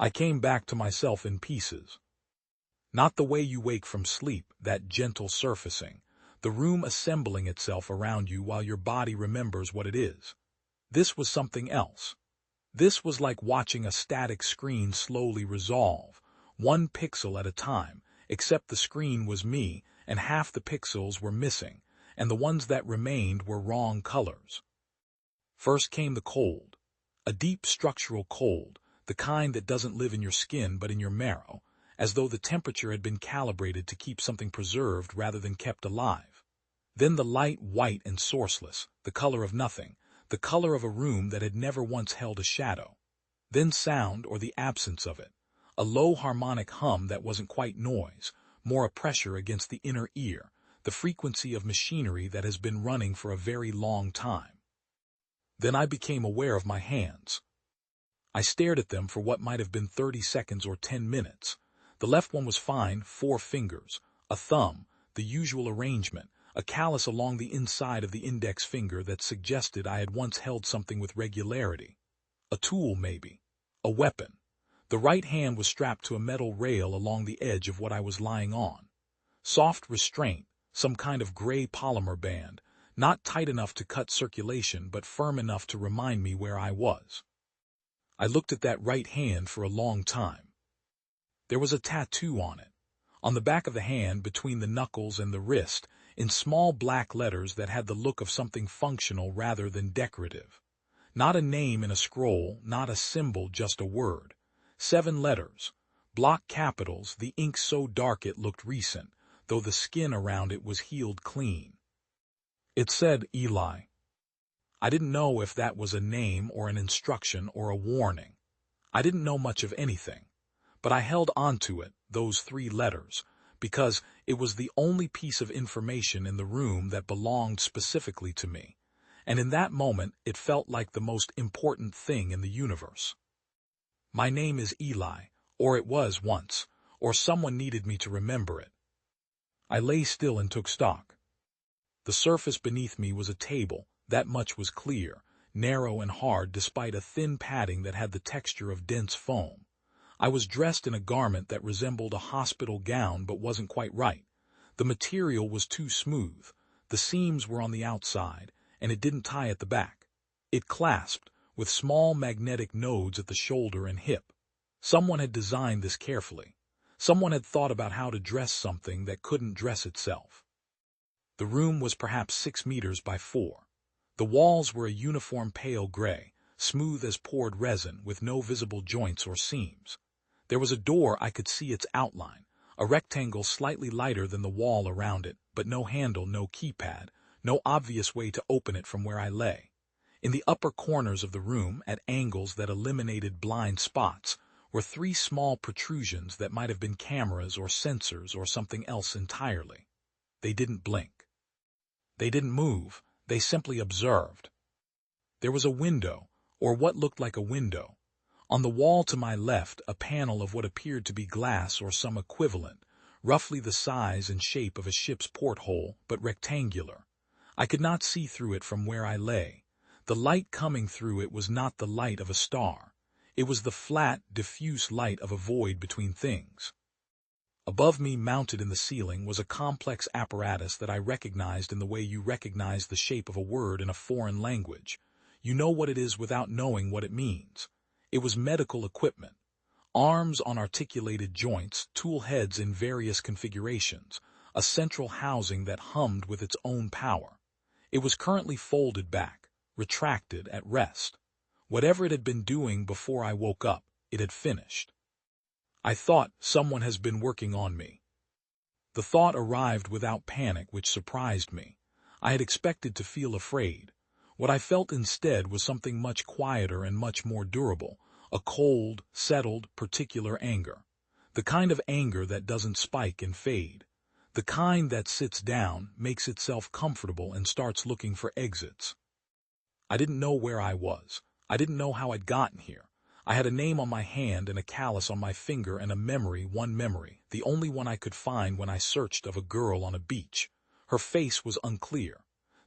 I came back to myself in pieces. Not the way you wake from sleep, that gentle surfacing, the room assembling itself around you while your body remembers what it is. This was something else. This was like watching a static screen slowly resolve, one pixel at a time, except the screen was me, and half the pixels were missing, and the ones that remained were wrong colors. First came the cold. A deep structural cold, the kind that doesn't live in your skin but in your marrow, as though the temperature had been calibrated to keep something preserved rather than kept alive. Then the light white and sourceless, the color of nothing, the color of a room that had never once held a shadow. Then sound, or the absence of it, a low harmonic hum that wasn't quite noise, more a pressure against the inner ear, the frequency of machinery that has been running for a very long time. Then I became aware of my hands. I stared at them for what might have been 30 seconds or 10 minutes. The left one was fine, 4 fingers, a thumb, the usual arrangement, a callus along the inside of the index finger that suggested I had once held something with regularity. A tool, maybe. A weapon. The right hand was strapped to a metal rail along the edge of what I was lying on. Soft restraint, some kind of gray polymer band, not tight enough to cut circulation but firm enough to remind me where I was. I looked at that right hand for a long time. There was a tattoo on it. On the back of the hand, between the knuckles and the wrist, in small black letters that had the look of something functional rather than decorative. Not a name in a scroll, not a symbol, just a word. 7 letters. Block capitals, the ink so dark it looked recent, though the skin around it was healed clean. It said Eli. I didn't know if that was a name or an instruction or a warning. I didn't know much of anything. But I held on to it, those 3 letters, because it was the only piece of information in the room that belonged specifically to me, and in that moment it felt like the most important thing in the universe. My name is Eli, or it was once, or someone needed me to remember it. I lay still and took stock. The surface beneath me was a table, that much was clear, narrow and hard despite a thin padding that had the texture of dense foam. I was dressed in a garment that resembled a hospital gown but wasn't quite right. The material was too smooth, the seams were on the outside, and it didn't tie at the back. It clasped, with small magnetic nodes at the shoulder and hip. Someone had designed this carefully. Someone had thought about how to dress something that couldn't dress itself. The room was perhaps 6 meters by 4. The walls were a uniform pale gray, smooth as poured resin, with no visible joints or seams. There was a door, I could see its outline, a rectangle slightly lighter than the wall around it, but no handle, no keypad, no obvious way to open it from where I lay. In the upper corners of the room, at angles that eliminated blind spots, were 3 small protrusions that might have been cameras or sensors or something else entirely. They didn't blink. They didn't move, they simply observed. There was a window, or what looked like a window. On the wall to my left, a panel of what appeared to be glass or some equivalent, roughly the size and shape of a ship's porthole, but rectangular. I could not see through it from where I lay. The light coming through it was not the light of a star. It was the flat, diffuse light of a void between things. Above me, mounted in the ceiling, was a complex apparatus that I recognized in the way you recognize the shape of a word in a foreign language. You know what it is without knowing what it means. It was medical equipment. Arms on articulated joints, tool heads in various configurations, a central housing that hummed with its own power. It was currently folded back, retracted, at rest. Whatever it had been doing before I woke up, it had finished. I thought, someone has been working on me. The thought arrived without panic, which surprised me. I had expected to feel afraid. What I felt instead was something much quieter and much more durable, a cold, settled, particular anger. The kind of anger that doesn't spike and fade. The kind that sits down, makes itself comfortable, and starts looking for exits. I didn't know where I was. I didn't know how I'd gotten here. I had a name on my hand and a callus on my finger and a memory, one memory, the only one I could find when I searched, of a girl on a beach. Her face was unclear.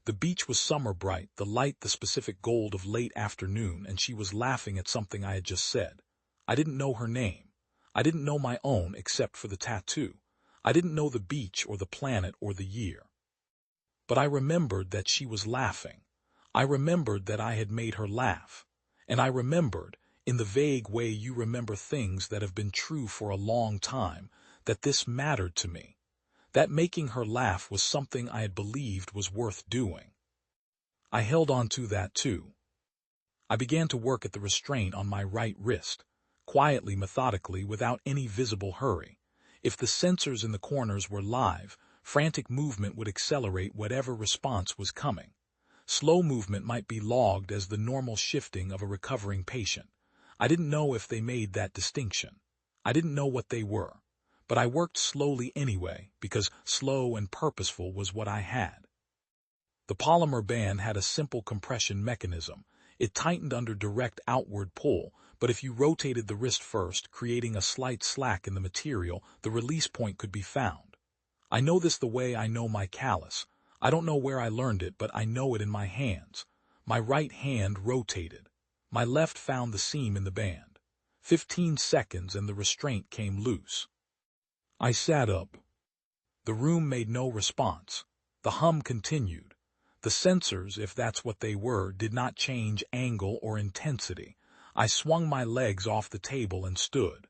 The beach was summer bright, the light the specific gold of late afternoon, and she was laughing at something I had just said. I didn't know her name. I didn't know my own except for the tattoo. I didn't know the beach or the planet or the year. But I remembered that she was laughing. I remembered that I had made her laugh. And I remembered, in the vague way you remember things that have been true for a long time, that this mattered to me. That making her laugh was something I had believed was worth doing. I held on to that too. I began to work at the restraint on my right wrist, quietly, methodically, without any visible hurry. If the sensors in the corners were live, frantic movement would accelerate whatever response was coming. Slow movement might be logged as the normal shifting of a recovering patient. I didn't know if they made that distinction. I didn't know what they were. But I worked slowly anyway, because slow and purposeful was what I had. The polymer band had a simple compression mechanism. It tightened under direct outward pull, but if you rotated the wrist first, creating a slight slack in the material, the release point could be found. I know this the way I know my callus. I don't know where I learned it, but I know it in my hands. My right hand rotated. My left found the seam in the band. 15 seconds and the restraint came loose. I sat up. The room made no response. The hum continued. The sensors, if that's what they were, did not change angle or intensity. I swung my legs off the table and stood.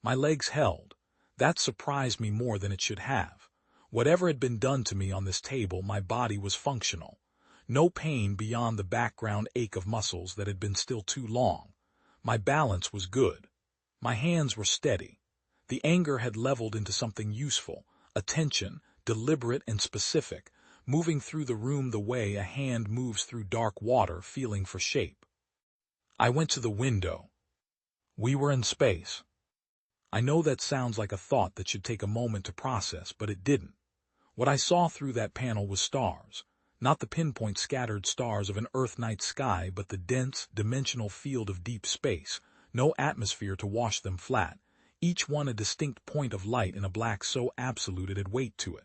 My legs held. That surprised me more than it should have. Whatever had been done to me on this table, my body was functional. No pain beyond the background ache of muscles that had been still too long. My balance was good. My hands were steady. The anger had leveled into something useful, attention, deliberate and specific, moving through the room the way a hand moves through dark water, feeling for shape. I went to the window. We were in space. I know that sounds like a thought that should take a moment to process, but it didn't. What I saw through that panel was stars, not the pinpoint scattered stars of an Earth night sky, but the dense, dimensional field of deep space, no atmosphere to wash them flat. Each one a distinct point of light in a black so absolute it had weight to it.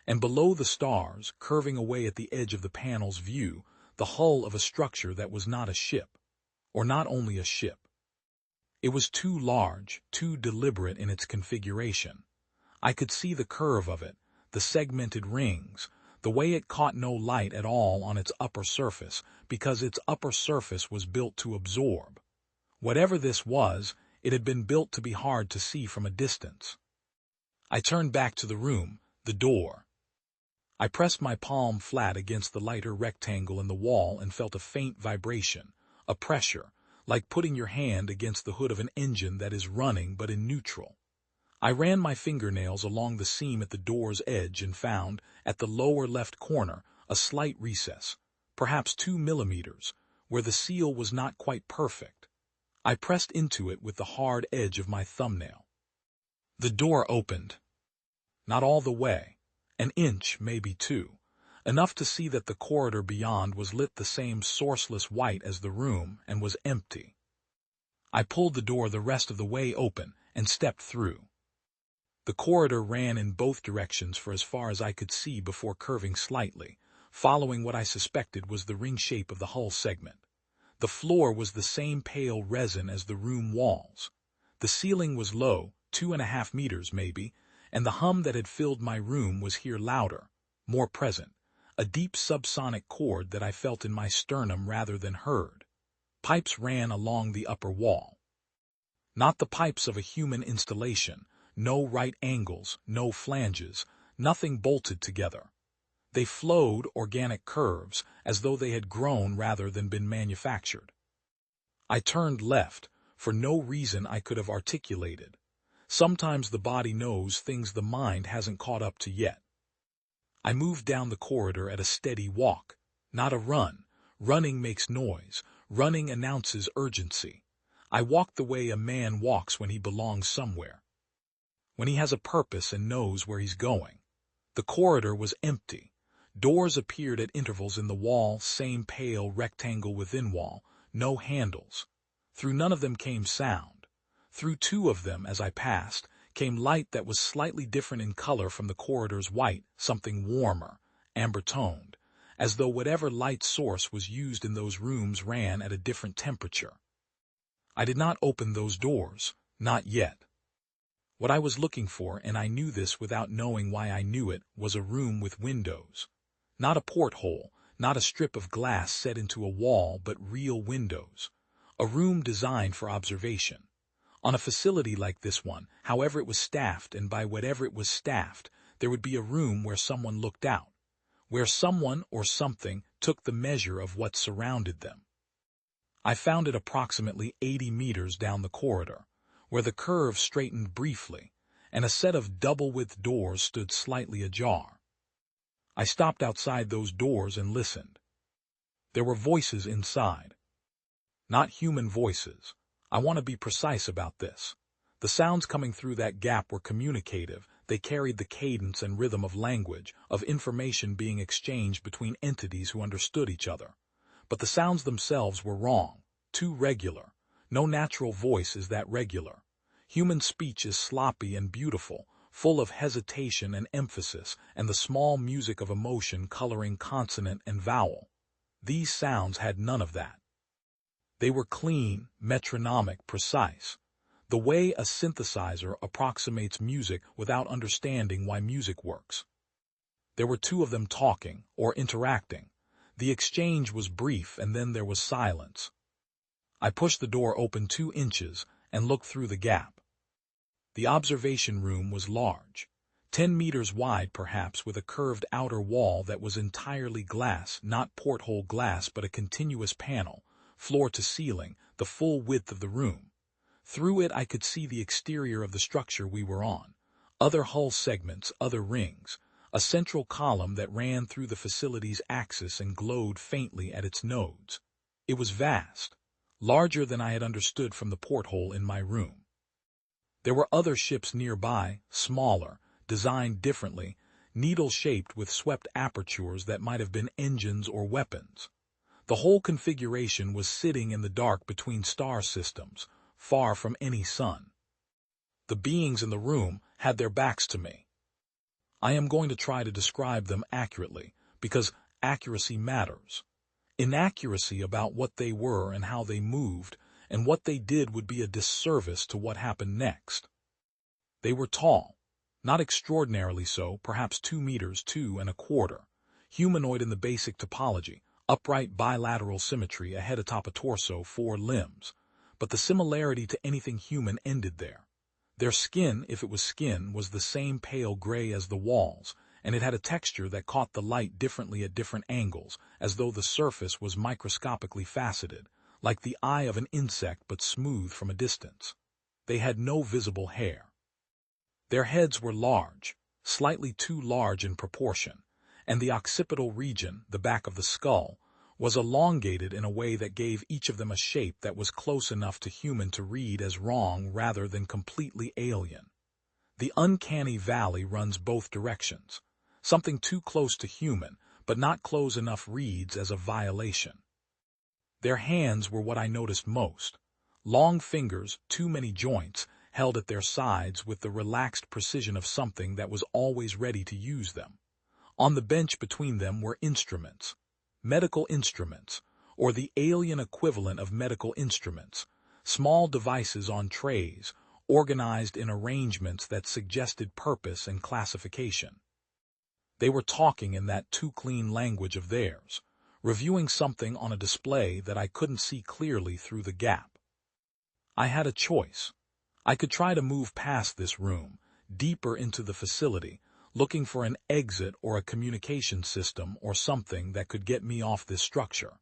And below the stars, curving away at the edge of the panel's view, the hull of a structure that was not a ship. Or not only a ship. It was too large, too deliberate in its configuration. I could see the curve of it, the segmented rings, the way it caught no light at all on its upper surface, because its upper surface was built to absorb. Whatever this was, it had been built to be hard to see from a distance. I turned back to the room, the door. I pressed my palm flat against the lighter rectangle in the wall and felt a faint vibration, a pressure, like putting your hand against the hood of an engine that is running but in neutral. I ran my fingernails along the seam at the door's edge and found, at the lower left corner, a slight recess, perhaps 2 millimeters, where the seal was not quite perfect. I pressed into it with the hard edge of my thumbnail. The door opened. Not all the way. An inch, maybe 2. Enough to see that the corridor beyond was lit the same sourceless white as the room and was empty. I pulled the door the rest of the way open and stepped through. The corridor ran in both directions for as far as I could see before curving slightly, following what I suspected was the ring shape of the hull segment. The floor was the same pale resin as the room walls. The ceiling was low, 2.5 meters maybe, and the hum that had filled my room was here louder, more present, a deep subsonic chord that I felt in my sternum rather than heard. Pipes ran along the upper wall. Not the pipes of a human installation, no right angles, no flanges, nothing bolted together. They flowed organic curves, as though they had grown rather than been manufactured. I turned left, for no reason I could have articulated. Sometimes the body knows things the mind hasn't caught up to yet. I moved down the corridor at a steady walk, not a run. Running makes noise. Running announces urgency. I walked the way a man walks when he belongs somewhere, when he has a purpose and knows where he's going. The corridor was empty. Doors appeared at intervals in the wall, same pale rectangle within wall, no handles. Through none of them came sound. Through 2 of them, as I passed, came light that was slightly different in color from the corridor's white, something warmer, amber-toned, as though whatever light source was used in those rooms ran at a different temperature. I did not open those doors, not yet. What I was looking for, and I knew this without knowing why I knew it, was a room with windows. Not a porthole, not a strip of glass set into a wall, but real windows. A room designed for observation. On a facility like this one, however it was staffed and by whatever it was staffed, there would be a room where someone looked out, where someone or something took the measure of what surrounded them. I found it approximately 80 meters down the corridor, where the curve straightened briefly, and a set of double-width doors stood slightly ajar. I stopped outside those doors and listened. There were voices inside. Not human voices. I want to be precise about this. The sounds coming through that gap were communicative. They carried the cadence and rhythm of language, of information being exchanged between entities who understood each other. But the sounds themselves were wrong, too regular. No natural voice is that regular. Human speech is sloppy and beautiful, full of hesitation and emphasis, and the small music of emotion coloring consonant and vowel. These sounds had none of that. They were clean, metronomic, precise. The way a synthesizer approximates music without understanding why music works. There were two of them talking, or interacting. The exchange was brief, and then there was silence. I pushed the door open 2 inches and looked through the gap. The observation room was large, 10 meters wide perhaps, with a curved outer wall that was entirely glass, not porthole glass but a continuous panel, floor to ceiling, the full width of the room. Through it I could see the exterior of the structure we were on, other hull segments, other rings, a central column that ran through the facility's axis and glowed faintly at its nodes. It was vast, larger than I had understood from the porthole in my room. There were other ships nearby, smaller, designed differently, needle-shaped with swept apertures that might have been engines or weapons. The whole configuration was sitting in the dark between star systems, far from any sun. The beings in the room had their backs to me. I am going to try to describe them accurately, because accuracy matters. Inaccuracy about what they were and how they moved and what they did would be a disservice to what happened next. They were tall, not extraordinarily so, perhaps 2 meters, 2 1/4, humanoid in the basic topology, upright bilateral symmetry, a head atop a torso, 4 limbs. But the similarity to anything human ended there. Their skin, if it was skin, was the same pale gray as the walls, and it had a texture that caught the light differently at different angles, as though the surface was microscopically faceted, like the eye of an insect but smooth from a distance. They had no visible hair. Their heads were large, slightly too large in proportion, and the occipital region, the back of the skull, was elongated in a way that gave each of them a shape that was close enough to human to read as wrong rather than completely alien. The uncanny valley runs both directions. Something too close to human, but not close enough reads as a violation. Their hands were what I noticed most. Long fingers, too many joints, held at their sides with the relaxed precision of something that was always ready to use them. On the bench between them were instruments. Medical instruments, or the alien equivalent of medical instruments, small devices on trays, organized in arrangements that suggested purpose and classification. They were talking in that too clean language of theirs, reviewing something on a display that I couldn't see clearly through the gap. I had a choice. I could try to move past this room, deeper into the facility, looking for an exit or a communication system or something that could get me off this structure.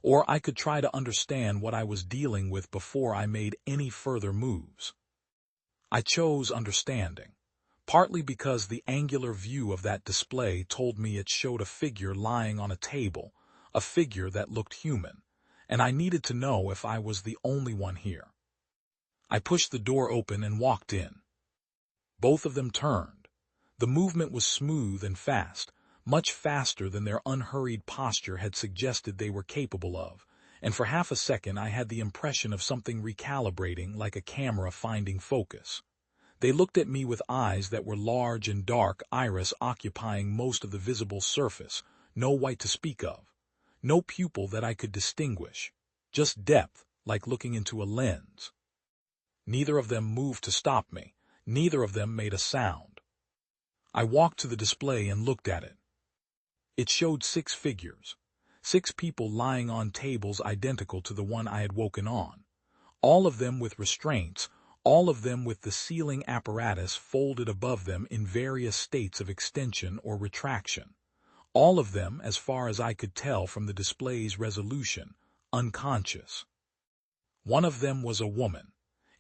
Or I could try to understand what I was dealing with before I made any further moves. I chose understanding, partly because the angular view of that display told me it showed a figure lying on a table, a figure that looked human, and I needed to know if I was the only one here. I pushed the door open and walked in. Both of them turned. The movement was smooth and fast, much faster than their unhurried posture had suggested they were capable of, and for half a second I had the impression of something recalibrating, like a camera finding focus. They looked at me with eyes that were large and dark, iris occupying most of the visible surface, no white to speak of, no pupil that I could distinguish, just depth, like looking into a lens. Neither of them moved to stop me. Neither of them made a sound. I walked to the display and looked at it. It showed 6 figures, 6 people lying on tables identical to the one I had woken on, all of them with restraints, all of them with the ceiling apparatus folded above them in various states of extension or retraction, all of them, as far as I could tell from the display's resolution, unconscious. One of them was a woman.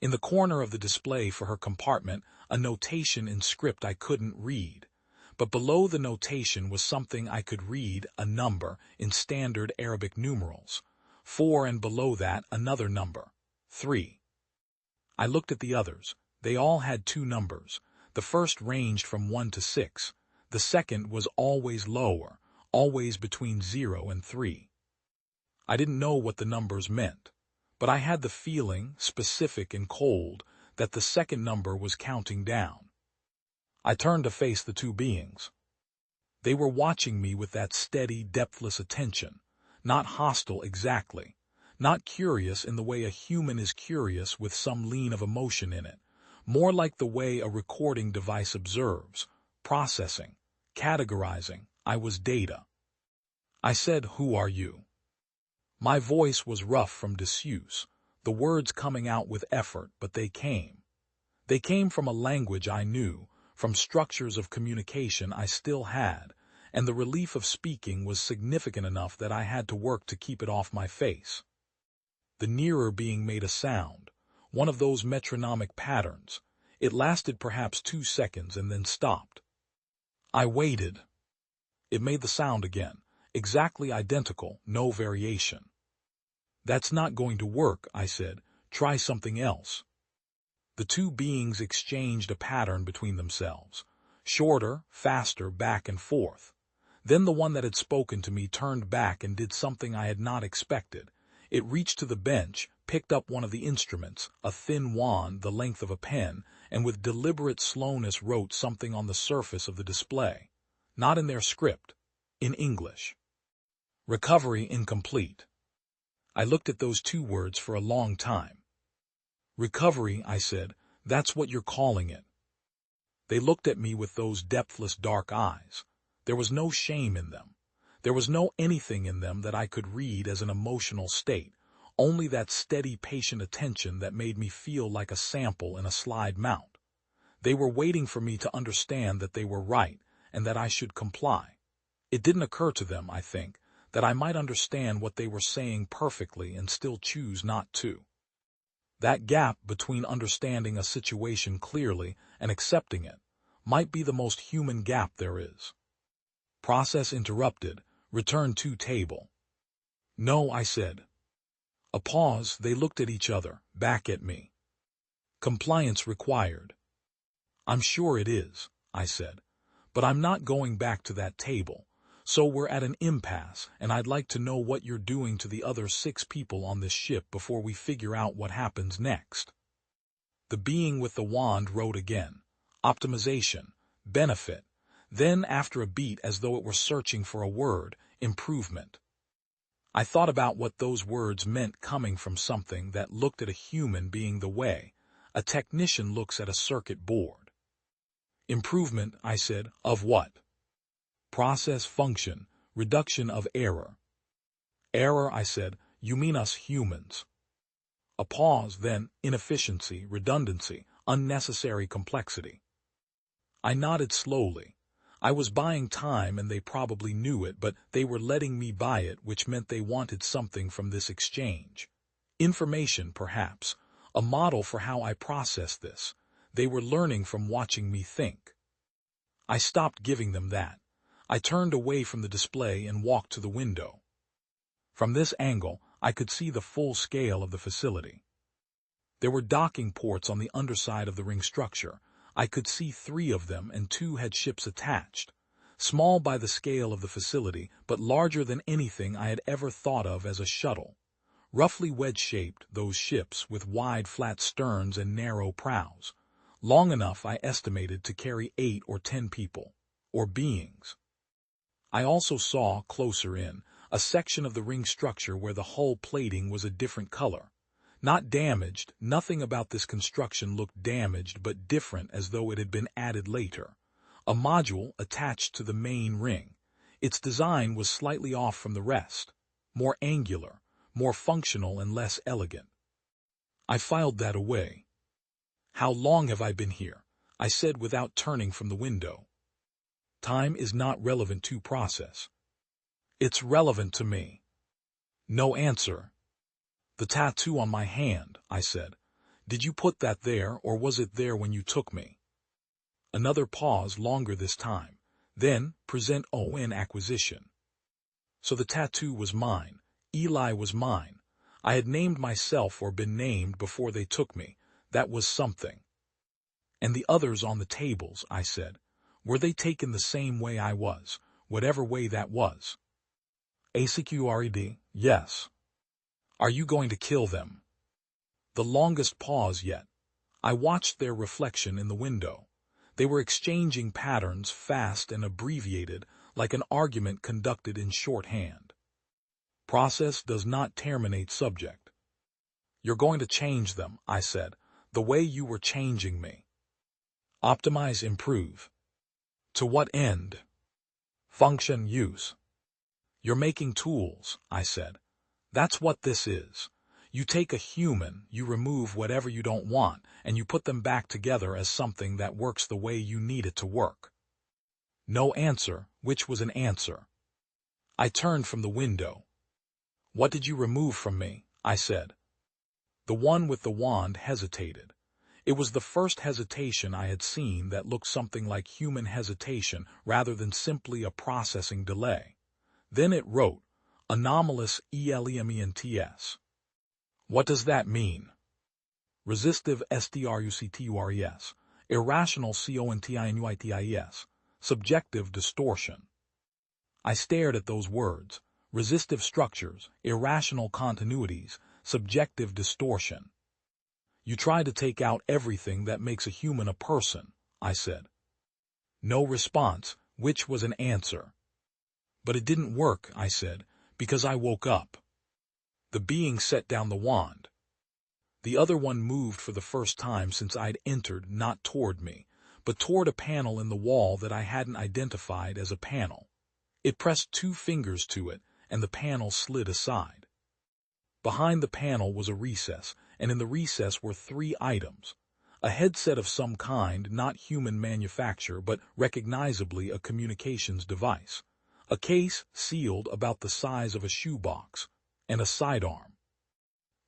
In the corner of the display for her compartment, a notation in script I couldn't read, but below the notation was something I could read, a number, in standard Arabic numerals, 4, and below that another number, 3. I looked at the others. They all had 2 numbers. The first ranged from 1 to 6. The second was always lower, always between 0 and 3. I didn't know what the numbers meant, but I had the feeling, specific and cold, that the second number was counting down. I turned to face the 2 beings. They were watching me with that steady, depthless attention, not hostile exactly, not curious in the way a human is curious with some lean of emotion in it, more like the way a recording device observes, processing, categorizing. I was data. I said, "Who are you?" My voice was rough from disuse, the words coming out with effort, but they came. They came from a language I knew, from structures of communication I still had, and the relief of speaking was significant enough that I had to work to keep it off my face. The nearer being made a sound, one of those metronomic patterns. It lasted perhaps 2 seconds and then stopped. I waited. It made the sound again, exactly identical, no variation. "That's not going to work," I said. "Try something else." The 2 beings exchanged a pattern between themselves, shorter, faster, back and forth. Then the one that had spoken to me turned back and did something I had not expected. It reached to the bench, picked up one of the instruments, a thin wand the length of a pen, and with deliberate slowness wrote something on the surface of the display. Not in their script, in English. "Recovery incomplete." I looked at those 2 words for a long time. "Recovery," I said, "that's what you're calling it." They looked at me with those depthless dark eyes. There was no shame in them. There was no anything in them that I could read as an emotional state, only that steady, patient attention that made me feel like a sample in a slide mount. They were waiting for me to understand that they were right and that I should comply. It didn't occur to them, I think, that I might understand what they were saying perfectly and still choose not to. That gap between understanding a situation clearly and accepting it might be the most human gap there is. Process interrupted. Return to table. "No," I said. A pause. They looked at each other, back at me. "Compliance required." "I'm sure it is," I said. "But I'm not going back to that table. So we're at an impasse, and I'd like to know what you're doing to the other 6 people on this ship before we figure out what happens next." The being with the wand wrote again. Optimization. Benefit. Then, after a beat, as though it were searching for a word, improvement. I thought about what those words meant coming from something that looked at a human being the way a technician looks at a circuit board. "Improvement," I said, "of what?" "Process function, reduction of error." "Error," I said, "you mean us humans." A pause, then inefficiency, redundancy, unnecessary complexity. I nodded slowly. I was buying time and they probably knew it, but they were letting me buy it, which meant they wanted something from this exchange. Information, perhaps, a model for how I process this. They were learning from watching me think. I stopped giving them that. I turned away from the display and walked to the window. From this angle, I could see the full scale of the facility. There were docking ports on the underside of the ring structure. I could see 3 of them, and 2 had ships attached. Small by the scale of the facility, but larger than anything I had ever thought of as a shuttle. Roughly wedge-shaped, those ships, with wide flat sterns and narrow prows. Long enough, I estimated, to carry 8 or 10 people, or beings. I also saw, closer in, a section of the ring structure where the hull plating was a different color. Not damaged, nothing about this construction looked damaged but different, as though it had been added later. A module attached to the main ring. Its design was slightly off from the rest, more angular, more functional and less elegant. I filed that away. "How long have I been here?" I said without turning from the window. "Time is not relevant to process." "It's relevant to me." No answer. "The tattoo on my hand," I said. "Did you put that there, or was it there when you took me?" Another pause, longer this time. Then, present on acquisition. So the tattoo was mine. Eli was mine. I had named myself or been named before they took me. That was something. "And the others on the tables," I said. "Were they taken the same way I was, whatever way that was?" "ACQRED, yes." "Are you going to kill them?" The longest pause yet. I watched their reflection in the window. They were exchanging patterns, fast and abbreviated, like an argument conducted in shorthand. Process does not terminate subject. "You're going to change them," I said, "the way you were changing me." "Optimize, improve." "To what end?" "Function, use." "You're making tools," I said. "That's what this is. You take a human, you remove whatever you don't want, and you put them back together as something that works the way you need it to work." No answer, which was an answer. I turned from the window. "What did you remove from me?" I said. The one with the wand hesitated. It was the first hesitation I had seen that looked something like human hesitation rather than simply a processing delay. Then it wrote, "Anomalous elements." "What does that mean?" "Resistive structures, irrational continuities, subjective distortion." I stared at those words. Resistive structures, irrational continuities, subjective distortion. "You try to take out everything that makes a human a person," I said. No response, which was an answer. "But it didn't work," I said, "because I woke up." The being set down the wand. The other one moved for the first time since I'd entered, not toward me, but toward a panel in the wall that I hadn't identified as a panel. It pressed 2 fingers to it, and the panel slid aside. Behind the panel was a recess, and in the recess were 3 items. A headset of some kind, not human manufacture, but recognizably a communications device. A case sealed about the size of a shoebox, and a sidearm.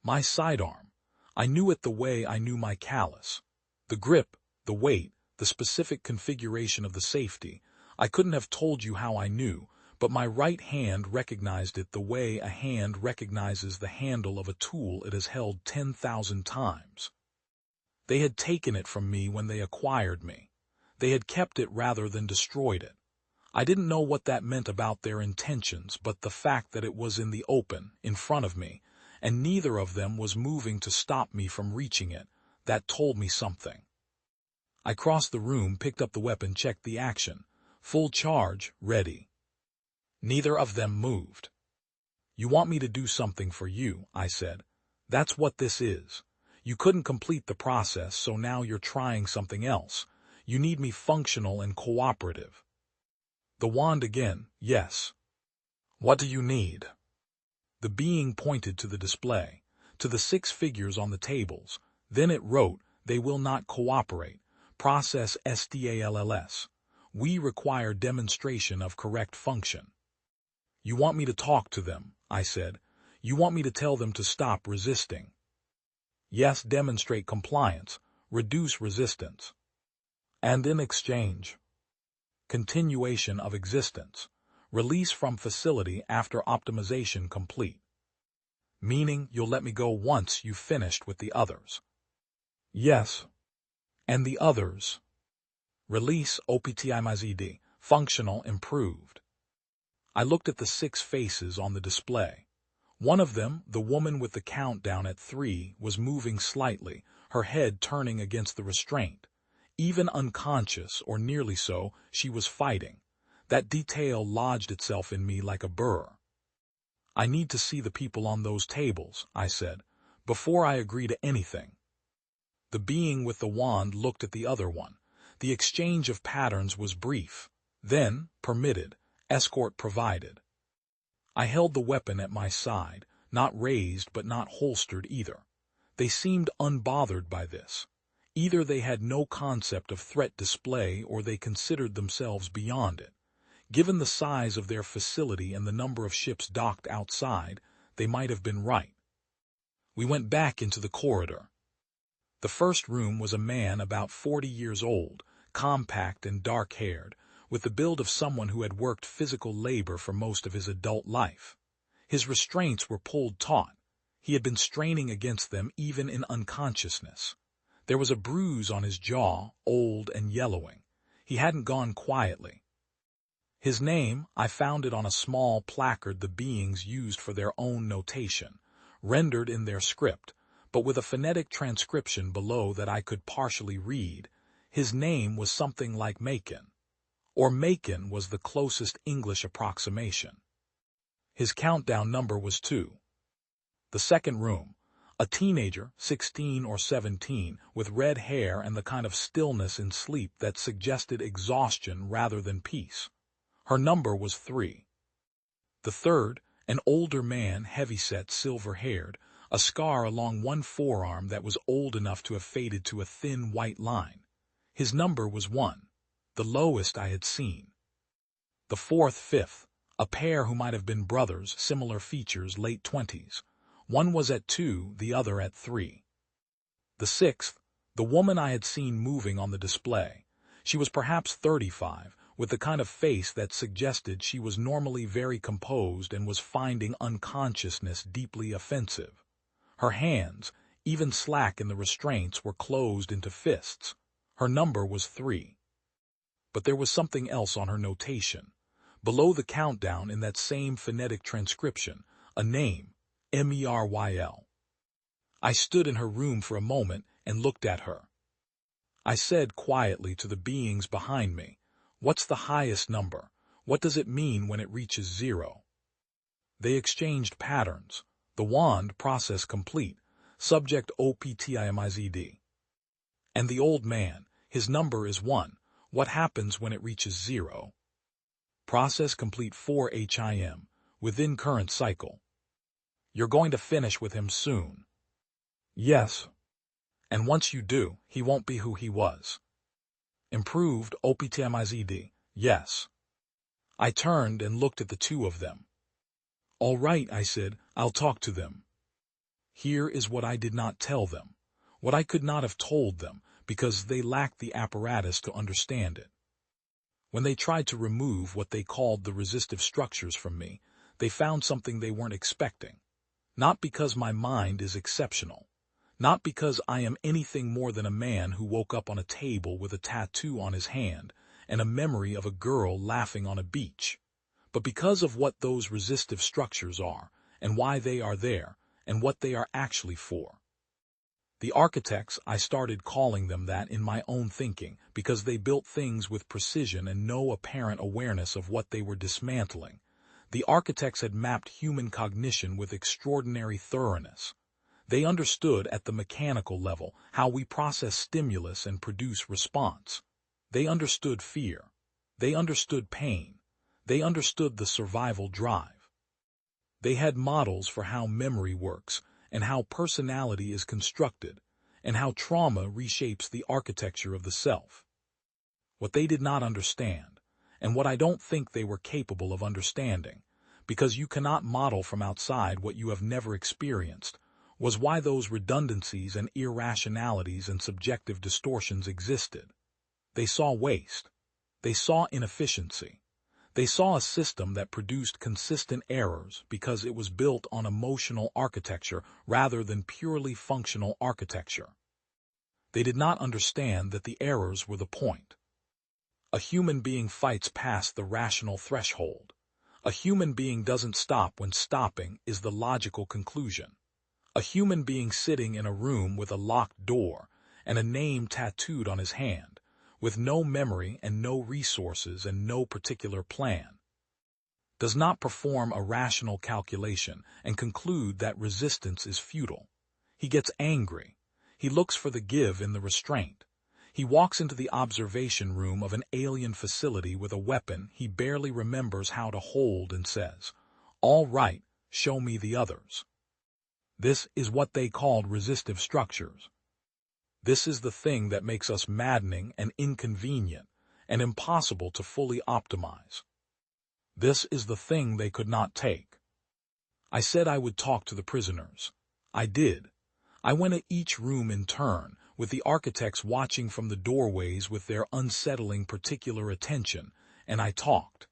My sidearm. I knew it the way I knew my callus. The grip, the weight, the specific configuration of the safety. I couldn't have told you how I knew, but my right hand recognized it the way a hand recognizes the handle of a tool it has held 10,000 times. They had taken it from me when they acquired me. They had kept it rather than destroyed it. I didn't know what that meant about their intentions, but the fact that it was in the open, in front of me, and neither of them was moving to stop me from reaching it, that told me something. I crossed the room, picked up the weapon, checked the action. Full charge, ready. Neither of them moved. "You want me to do something for you," I said. "That's what this is. You couldn't complete the process, so now you're trying something else. You need me functional and cooperative." The wand again, "Yes." "What do you need?" The being pointed to the display, to the 6 figures on the tables. Then it wrote, "They will not cooperate. Process SDALLS. We require demonstration of correct function." "You want me to talk to them," I said. "You want me to tell them to stop resisting." "Yes, demonstrate compliance, reduce resistance." "And in exchange?" "Continuation of existence. Release from facility after optimization complete." "Meaning you'll let me go once you've finished with the others?" "Yes." "And the others?" "Release optimized, functional, improved." I looked at the 6 faces on the display. One of them, the woman with the countdown at 3, was moving slightly, her head turning against the restraint. Even unconscious, or nearly so, she was fighting. That detail lodged itself in me like a burr. "I need to see the people on those tables," I said. before I agree to anything. The being with the wand looked at the other one. The exchange of patterns was brief. Then, permitted, escort provided. I held the weapon at my side, not raised but not holstered either. They seemed unbothered by this. Either they had no concept of threat display or they considered themselves beyond it. Given the size of their facility and the number of ships docked outside, they might have been right. We went back into the corridor. The first room was a man about 40 years old, compact and dark-haired, with the build of someone who had worked physical labor for most of his adult life. His restraints were pulled taut. He had been straining against them even in unconsciousness. There was a bruise on his jaw, old and yellowing. He hadn't gone quietly. His name, I found it on a small placard the beings used for their own notation, rendered in their script, but with a phonetic transcription below that I could partially read. His name was something like Macon, or Macon was the closest English approximation. His countdown number was 2. The second room, a teenager, 16 or 17, with red hair and the kind of stillness in sleep that suggested exhaustion rather than peace. Her number was 3. The third, an older man, heavyset, silver-haired, a scar along one forearm that was old enough to have faded to a thin white line. His number was 1, the lowest I had seen. The fourth, fifth, a pair who might have been brothers, similar features, late 20s. One was at 2, the other at 3. The sixth, the woman I had seen moving on the display. She was perhaps 35, with the kind of face that suggested she was normally very composed and was finding unconsciousness deeply offensive. Her hands, even slack in the restraints, were closed into fists. Her number was 3. But there was something else on her notation. Below the countdown in that same phonetic transcription, a name, Meryl. I stood in her room for a moment and looked at her. I said quietly to the beings behind me, "What's the highest number? What does it mean when it reaches 0? They exchanged patterns. The wand, process complete, subject OPTIMIZD. And the old man, his number is 1. What happens when it reaches 0? Process complete 4HIM, within current cycle. You're going to finish with him soon. Yes. And once you do, he won't be who he was. Improved OPTIMIZD, yes. I turned and looked at the two of them. All right, I said, I'll talk to them. Here is what I did not tell them, what I could not have told them, because they lacked the apparatus to understand it. When they tried to remove what they called the resistive structures from me, they found something they weren't expecting. Not because my mind is exceptional. Not because I am anything more than a man who woke up on a table with a tattoo on his hand and a memory of a girl laughing on a beach, but because of what those resistive structures are and why they are there and what they are actually for. The architects, I started calling them that in my own thinking because they built things with precision and no apparent awareness of what they were dismantling. The architects had mapped human cognition with extraordinary thoroughness. They understood at the mechanical level how we process stimulus and produce response. They understood fear. They understood pain. They understood the survival drive. They had models for how memory works and how personality is constructed and how trauma reshapes the architecture of the self. What they did not understand, and what I don't think they were capable of understanding, because you cannot model from outside what you have never experienced, was why those redundancies and irrationalities and subjective distortions existed. They saw waste. They saw inefficiency. They saw a system that produced consistent errors because it was built on emotional architecture rather than purely functional architecture. They did not understand that the errors were the point. A human being fights past the rational threshold. A human being doesn't stop when stopping is the logical conclusion. A human being sitting in a room with a locked door and a name tattooed on his hand, with no memory and no resources and no particular plan, does not perform a rational calculation and conclude that resistance is futile. He gets angry. He looks for the give in the restraint. He walks into the observation room of an alien facility with a weapon he barely remembers how to hold and says, "All right, show me the others." This is what they called resistive structures. This is the thing that makes us maddening and inconvenient and impossible to fully optimize. This is the thing they could not take. I said I would talk to the prisoners. I did. I went at each room in turn, with the architects watching from the doorways with their unsettling particular attention, and I talked.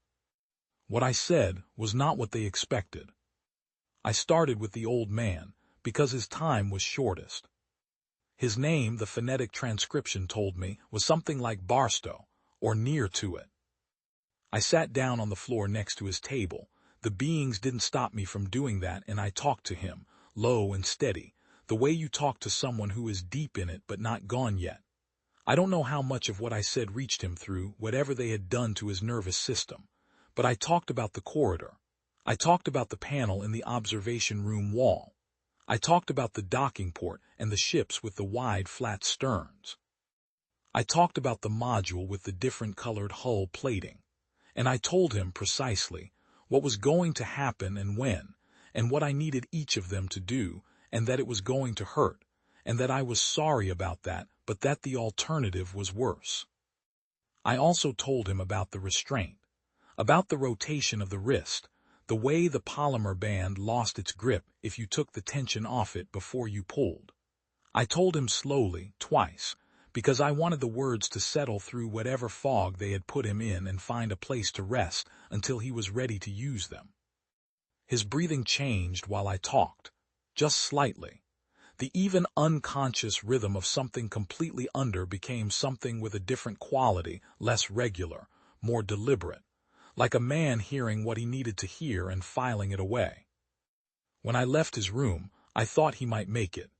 What I said was not what they expected. I started with the old man, because his time was shortest. His name, the phonetic transcription told me, was something like Barstow, or near to it. I sat down on the floor next to his table. The beings didn't stop me from doing that, and I talked to him, low and steady, the way you talk to someone who is deep in it but not gone yet. I don't know how much of what I said reached him through whatever they had done to his nervous system, but I talked about the corridor. I talked about the panel in the observation room wall. I talked about the docking port and the ships with the wide, flat sterns. I talked about the module with the different colored hull plating, and I told him precisely what was going to happen and when, and what I needed each of them to do, and that it was going to hurt, and that I was sorry about that, but that the alternative was worse. I also told him about the restraint, about the rotation of the wrist, the way the polymer band lost its grip if you took the tension off it before you pulled. I told him slowly, twice, because I wanted the words to settle through whatever fog they had put him in and find a place to rest until he was ready to use them. His breathing changed while I talked, just slightly. The even unconscious rhythm of something completely under became something with a different quality, less regular, more deliberate, like a man hearing what he needed to hear and filing it away. When I left his room, I thought he might make it.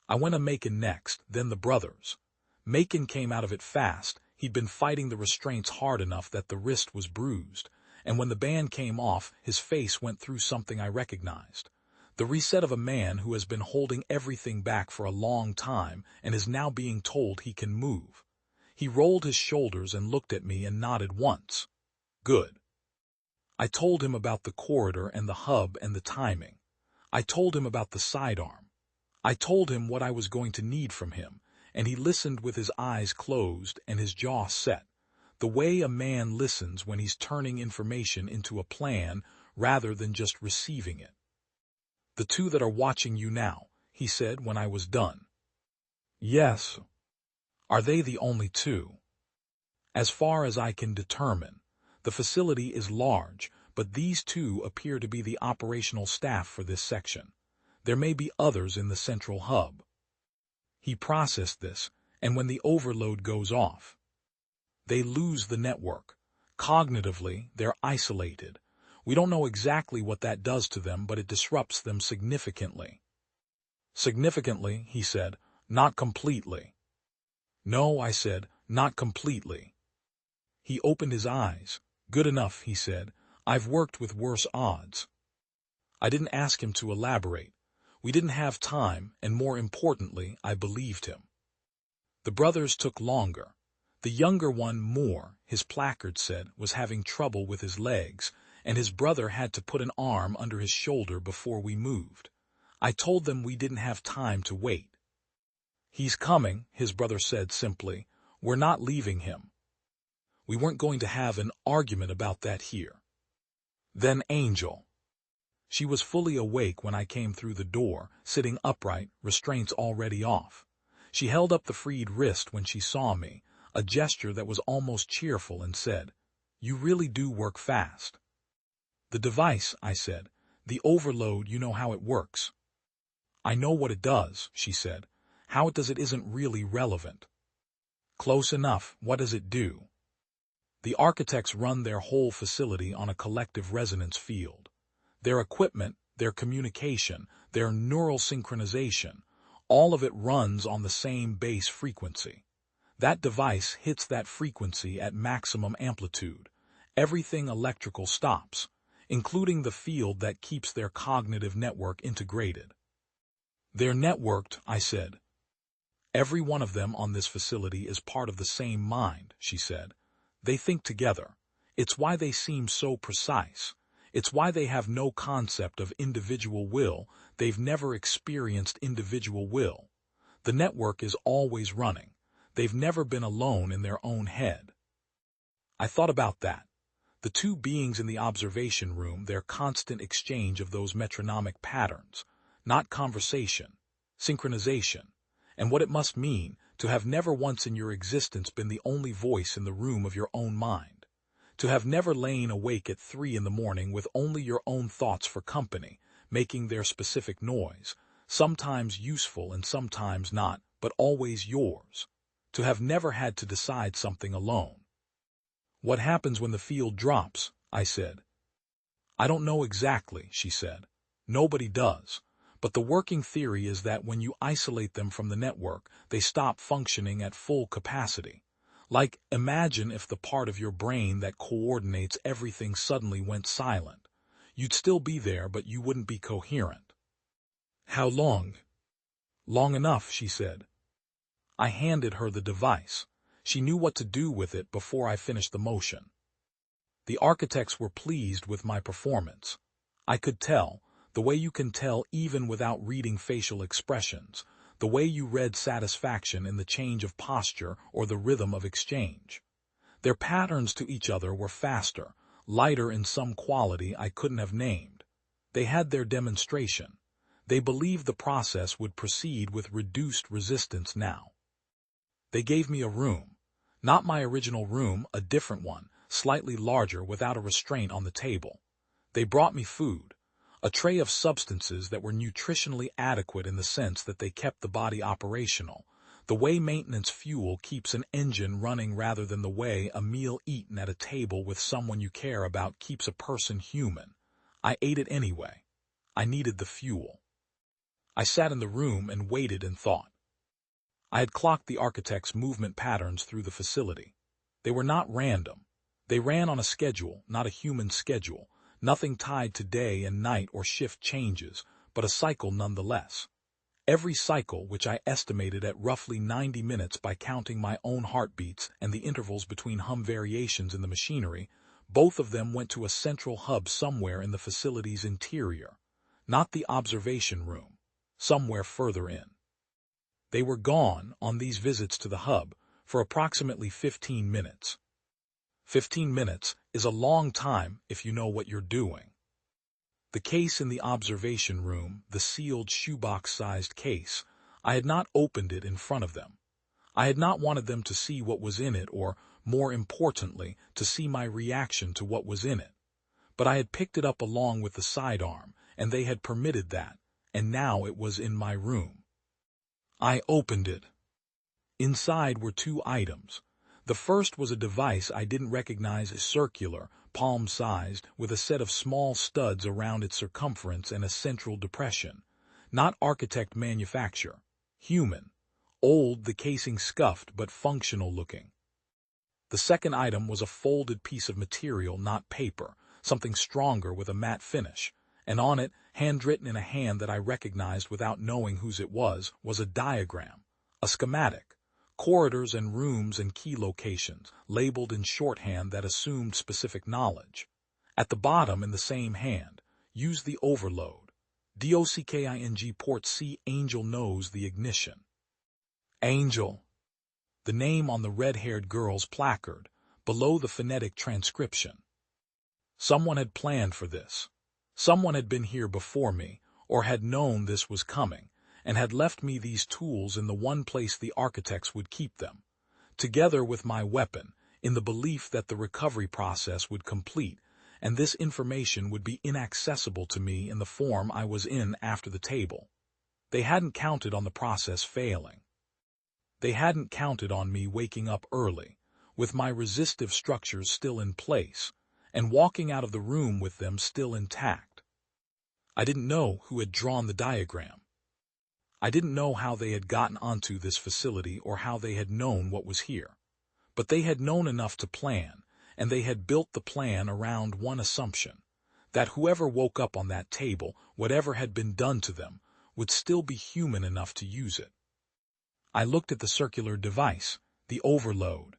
I went to Macon next, then the brothers. Macon came out of it fast. He'd been fighting the restraints hard enough that the wrist was bruised, and when the band came off, his face went through something I recognized. The reset of a man who has been holding everything back for a long time and is now being told he can move. He rolled his shoulders and looked at me and nodded once. Good. I told him about the corridor and the hub and the timing. I told him about the sidearm. I told him what I was going to need from him, and he listened with his eyes closed and his jaw set, the way a man listens when he's turning information into a plan rather than just receiving it. "The two that are watching you now," he said when I was done. "Yes." "Are they the only two?" "As far as I can determine. The facility is large, but these two appear to be the operational staff for this section. There may be others in the central hub." He processed this, and when the overload goes off, they lose the network. Cognitively, they're isolated. We don't know exactly what that does to them, but it disrupts them significantly. "Significantly," he said, "not completely." "No," I said, "not completely." He opened his eyes. "Good enough," he said. "I've worked with worse odds." I didn't ask him to elaborate. We didn't have time, and more importantly, I believed him. The brothers took longer. The younger one more, his placard said, was having trouble with his legs, and his brother had to put an arm under his shoulder before we moved. I told them we didn't have time to wait. "He's coming," his brother said simply. "We're not leaving him." We weren't going to have an argument about that here. Then Angel. She was fully awake when I came through the door, sitting upright, restraints already off. She held up the freed wrist when she saw me, a gesture that was almost cheerful, and said, "You really do work fast." "The device," I said. "The overload, you know how it works." "I know what it does," she said. "How it does it isn't really relevant." "Close enough. What does it do?" The architects run their whole facility on a collective resonance field. Their equipment, their communication, their neural synchronization, all of it runs on the same base frequency. That device hits that frequency at maximum amplitude. Everything electrical stops, including the field that keeps their cognitive network integrated. They're networked, I said. Every one of them on this facility is part of the same mind, she said. They think together. It's why they seem so precise. It's why they have no concept of individual will. They've never experienced individual will. The network is always running. They've never been alone in their own head. I thought about that. The two beings in the observation room, their constant exchange of those metronomic patterns, not conversation, synchronization, and what it must mean to have never once in your existence been the only voice in the room of your own mind, to have never lain awake at 3 in the morning with only your own thoughts for company, making their specific noise, sometimes useful and sometimes not, but always yours, to have never had to decide something alone. What happens when the field drops? I said. I don't know exactly, she said. Nobody does. But the working theory is that when you isolate them from the network, they stop functioning at full capacity. Like, imagine if the part of your brain that coordinates everything suddenly went silent. You'd still be there, but you wouldn't be coherent. How long? Long enough, she said. I handed her the device. She knew what to do with it before I finished the motion. The architects were pleased with my performance. I could tell, the way you can tell even without reading facial expressions, the way you read satisfaction in the change of posture or the rhythm of exchange. Their patterns to each other were faster, lighter in some quality I couldn't have named. They had their demonstration. They believed the process would proceed with reduced resistance now. They gave me a room. Not my original room, a different one, slightly larger without a restraint on the table. They brought me food. A tray of substances that were nutritionally adequate in the sense that they kept the body operational, the way maintenance fuel keeps an engine running rather than the way a meal eaten at a table with someone you care about keeps a person human. I ate it anyway. I needed the fuel. I sat in the room and waited and thought. I had clocked the architect's movement patterns through the facility. They were not random. They ran on a schedule, not a human schedule. Nothing tied to day and night or shift changes, but a cycle nonetheless. Every cycle, which I estimated at roughly 90 minutes by counting my own heartbeats and the intervals between hum variations in the machinery, both of them went to a central hub somewhere in the facility's interior, not the observation room, somewhere further in. They were gone, on these visits to the hub, for approximately 15 minutes. 15 minutes is a long time if you know what you're doing. The case in the observation room, the sealed shoebox-sized case, I had not opened it in front of them. I had not wanted them to see what was in it or, more importantly, to see my reaction to what was in it. But I had picked it up along with the sidearm, and they had permitted that, and now it was in my room. I opened it. Inside were 2 items. The first was a device I didn't recognize as circular, palm-sized, with a set of small studs around its circumference and a central depression. Not architect manufacture. Human. Old, the casing scuffed but functional looking. The second item was a folded piece of material, not paper, something stronger with a matte finish, and on it, handwritten in a hand that I recognized without knowing whose it was a diagram, a schematic. Corridors and rooms and key locations, labeled in shorthand that assumed specific knowledge. At the bottom in the same hand, use the overload. DOCKING port C. Angel knows the ignition. Angel. The name on the red-haired girl's placard, below the phonetic transcription. Someone had planned for this. Someone had been here before me, or had known this was coming, and had left me these tools in the one place the architects would keep them, together with my weapon, in the belief that the recovery process would complete, and this information would be inaccessible to me in the form I was in after the table. They hadn't counted on the process failing. They hadn't counted on me waking up early, with my resistive structures still in place, and walking out of the room with them still intact. I didn't know who had drawn the diagram. I didn't know how they had gotten onto this facility or how they had known what was here. But they had known enough to plan, and they had built the plan around one assumption, that whoever woke up on that table, whatever had been done to them, would still be human enough to use it. I looked at the circular device, the overload.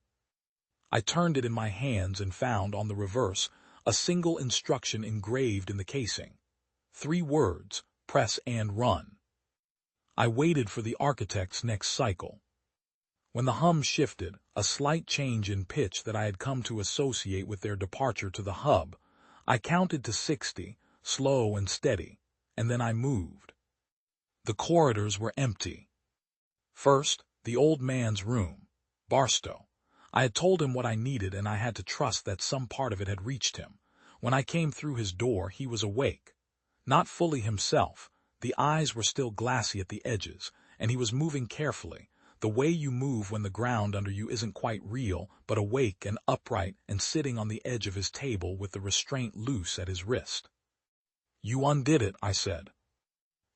I turned it in my hands and found on the reverse a single instruction engraved in the casing. 3 words, press and run. I waited for the architect's next cycle. When the hum shifted, a slight change in pitch that I had come to associate with their departure to the hub, I counted to 60, slow and steady, and then I moved. The corridors were empty. First, the old man's room, Barstow. I had told him what I needed and I had to trust that some part of it had reached him. When I came through his door, he was awake. Not fully himself, the eyes were still glassy at the edges, and he was moving carefully, the way you move when the ground under you isn't quite real, but awake and upright and sitting on the edge of his table with the restraint loose at his wrist. "You undid it," I said.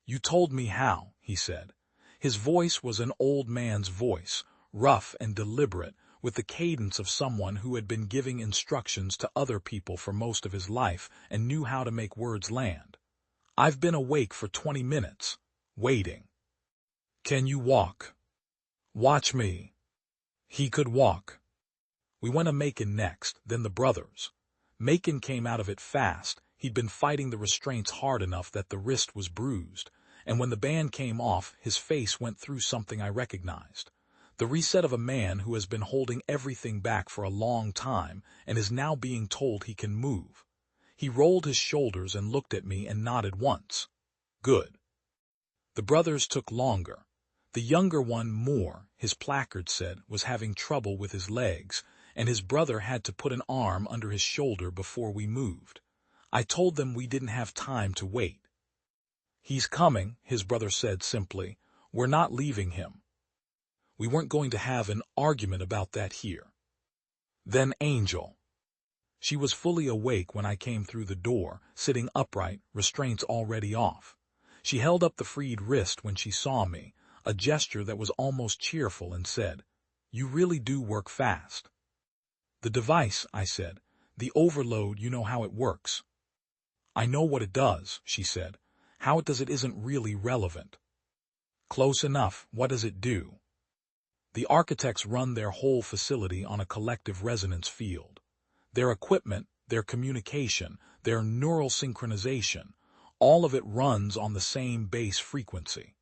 "You told me how," he said. His voice was an old man's voice, rough and deliberate, with the cadence of someone who had been giving instructions to other people for most of his life and knew how to make words land. "I've been awake for 20 minutes, waiting. Can you walk? Watch me." He could walk. We went to Macon next, then the brothers. Macon came out of it fast. He'd been fighting the restraints hard enough that the wrist was bruised, and when the band came off, his face went through something I recognized. The reset of a man who has been holding everything back for a long time and is now being told he can move. He rolled his shoulders and looked at me and nodded once. Good. The brothers took longer. The younger one more, his placard said, was having trouble with his legs, and his brother had to put an arm under his shoulder before we moved. I told them we didn't have time to wait. "He's coming," his brother said simply. "We're not leaving him." We weren't going to have an argument about that here. Then Angel. She was fully awake when I came through the door, sitting upright, restraints already off. She held up the freed wrist when she saw me, a gesture that was almost cheerful, and said, "You really do work fast." "The device," I said. "The overload, you know how it works." "I know what it does," she said. "How it does it isn't really relevant." "Close enough. What does it do?" "The architects run their whole facility on a collective resonance field. Their equipment, their communication, their neural synchronization, all of it runs on the same base frequency.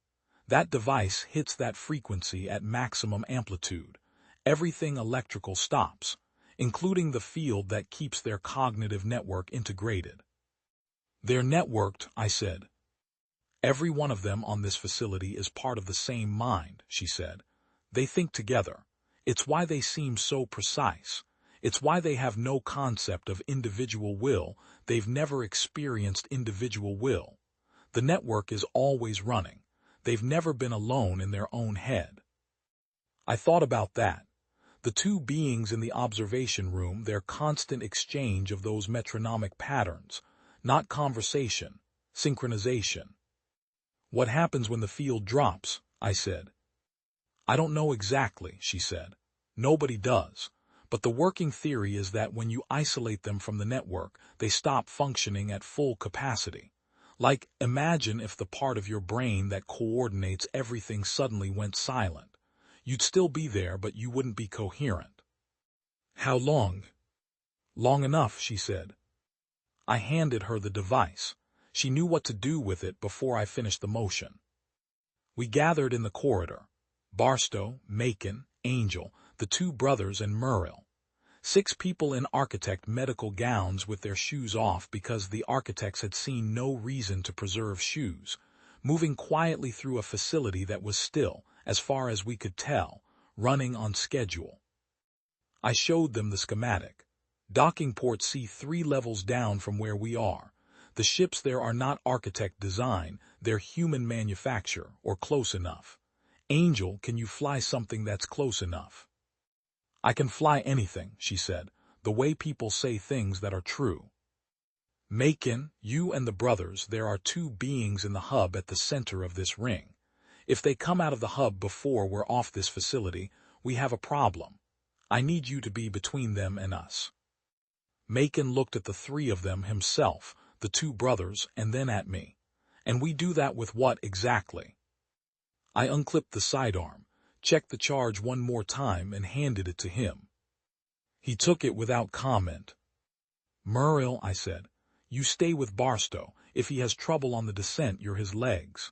That device hits that frequency at maximum amplitude. Everything electrical stops, including the field that keeps their cognitive network integrated." "They're networked," I said. "Every one of them on this facility is part of the same mind," she said. "They think together. It's why they seem so precise. It's why they have no concept of individual will. They've never experienced individual will. The network is always running. They've never been alone in their own head." I thought about that. The two beings in the observation room, their constant exchange of those metronomic patterns, not conversation, synchronization. "What happens when the field drops?" I said. "I don't know exactly," she said. "Nobody does. But the working theory is that when you isolate them from the network, they stop functioning at full capacity. Like, imagine if the part of your brain that coordinates everything suddenly went silent. You'd still be there, but you wouldn't be coherent." "How long?" "Long enough," she said. I handed her the device. She knew what to do with it before I finished the motion. We gathered in the corridor. Barstow, Macon, Angel, the 2 brothers, and Muriel. 6 people in architect medical gowns with their shoes off because the architects had seen no reason to preserve shoes, moving quietly through a facility that was still, as far as we could tell, running on schedule. I showed them the schematic. Docking port C 3 levels down from where we are. The ships there are not architect design, they're human manufacture, or close enough. "Angel, can you fly something that's close enough?" "I can fly anything," she said, "the way people say things that are true." "Macon, you and the brothers, there are 2 beings in the hub at the center of this ring. If they come out of the hub before we're off this facility, we have a problem. I need you to be between them and us." Macon looked at the 3 of them himself, the 2 brothers, and then at me. And we do that with what exactly? I unclipped the sidearm, checked the charge one more time, and handed it to him. He took it without comment. Muriel, I said, you stay with Barstow. If he has trouble on the descent, you're his legs.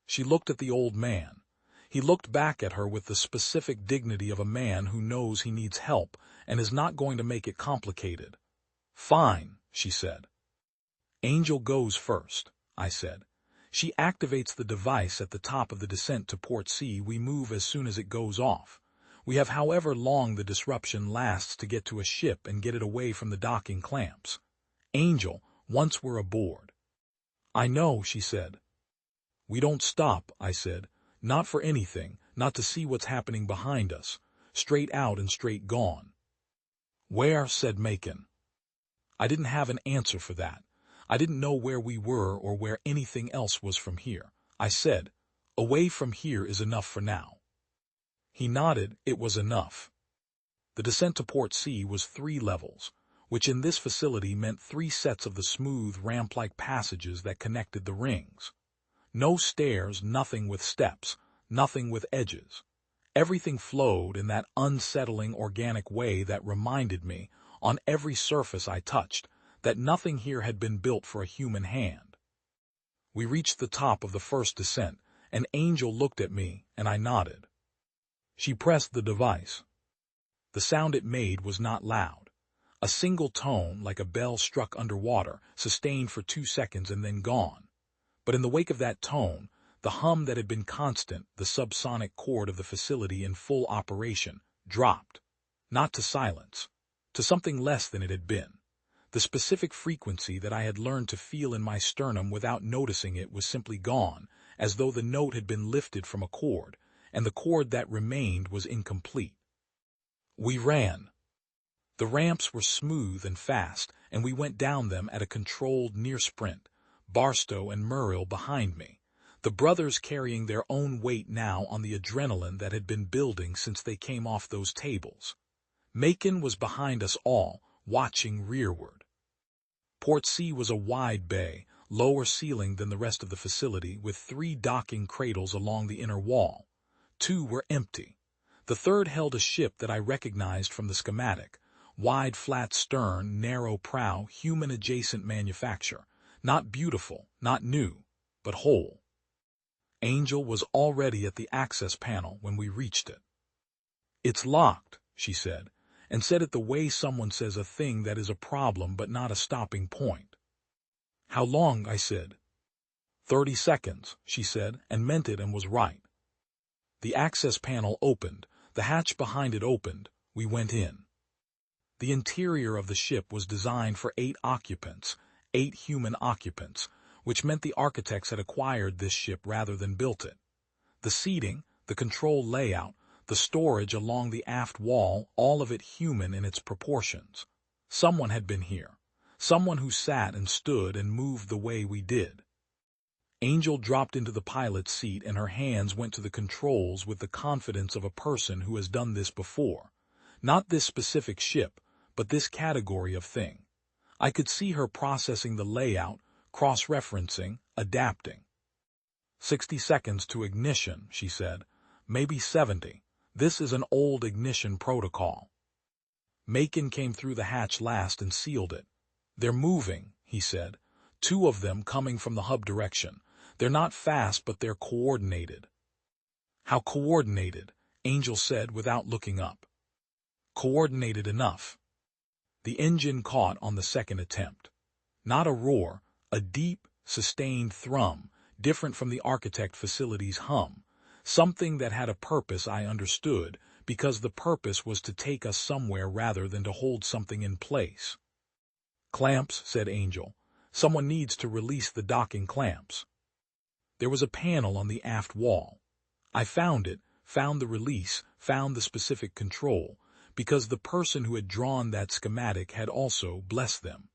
She looked at the old man. He looked back at her with the specific dignity of a man who knows he needs help and is not going to make it complicated. Fine, she said. Angel goes first, I said. She activates the device at the top of the descent to Port C. We move as soon as it goes off. We have however long the disruption lasts to get to a ship and get it away from the docking clamps. Angel, once we're aboard. I know, she said. We don't stop, I said. Not for anything, not to see what's happening behind us. Straight out and straight gone. Where? Said Macon. I didn't have an answer for that. I didn't know where we were or where anything else was from here. I said, away from here is enough for now. He nodded. It was enough. The descent to Port C was 3 levels, which in this facility meant 3 sets of the smooth ramp-like passages that connected the rings. No stairs, nothing with steps, nothing with edges. Everything flowed in that unsettling organic way that reminded me, on every surface I touched, that nothing here had been built for a human hand. We reached the top of the first descent, and Angel looked at me, and I nodded. She pressed the device. The sound it made was not loud. A single tone, like a bell struck underwater, sustained for 2 seconds and then gone. But in the wake of that tone, the hum that had been constant, the subsonic chord of the facility in full operation, dropped. Not to silence, to something less than it had been. The specific frequency that I had learned to feel in my sternum without noticing it was simply gone, as though the note had been lifted from a chord, and the chord that remained was incomplete. We ran. The ramps were smooth and fast, and we went down them at a controlled near sprint, Barstow and Muriel behind me, the brothers carrying their own weight now on the adrenaline that had been building since they came off those tables. Macon was behind us all, watching rearward. Port C was a wide bay, lower ceilinged than the rest of the facility, with 3 docking cradles along the inner wall. 2 were empty. The third held a ship that I recognized from the schematic. Wide, flat stern, narrow prow, human-adjacent manufacture. Not beautiful, not new, but whole. Angel was already at the access panel when we reached it. It's locked, she said, and said it the way someone says a thing that is a problem but not a stopping point. How long? I said. 30 seconds, she said, and meant it and was right. The access panel opened, the hatch behind it opened, we went in. The interior of the ship was designed for 8 occupants, 8 human occupants, which meant the architects had acquired this ship rather than built it. The seating, the control layout, the storage along the aft wall, all of it human in its proportions. Someone had been here, someone who sat and stood and moved the way we did. Angel dropped into the pilot's seat and her hands went to the controls with the confidence of a person who has done this before. Not this specific ship, but this category of thing. I could see her processing the layout, cross-referencing, adapting. 60 seconds to ignition, she said. Maybe 70. This is an old ignition protocol. Macon came through the hatch last and sealed it. They're moving, he said. 2 of them coming from the hub direction. They're not fast, but they're coordinated. How coordinated? Angel said without looking up. Coordinated enough. The engine caught on the second attempt. Not a roar, a deep, sustained thrum, different from the architect facility's hum. Something that had a purpose I understood, because the purpose was to take us somewhere rather than to hold something in place. Clamps, said Angel. Someone needs to release the docking clamps. There was a panel on the aft wall. I found it, found the release, found the specific control, because the person who had drawn that schematic had also, bless them,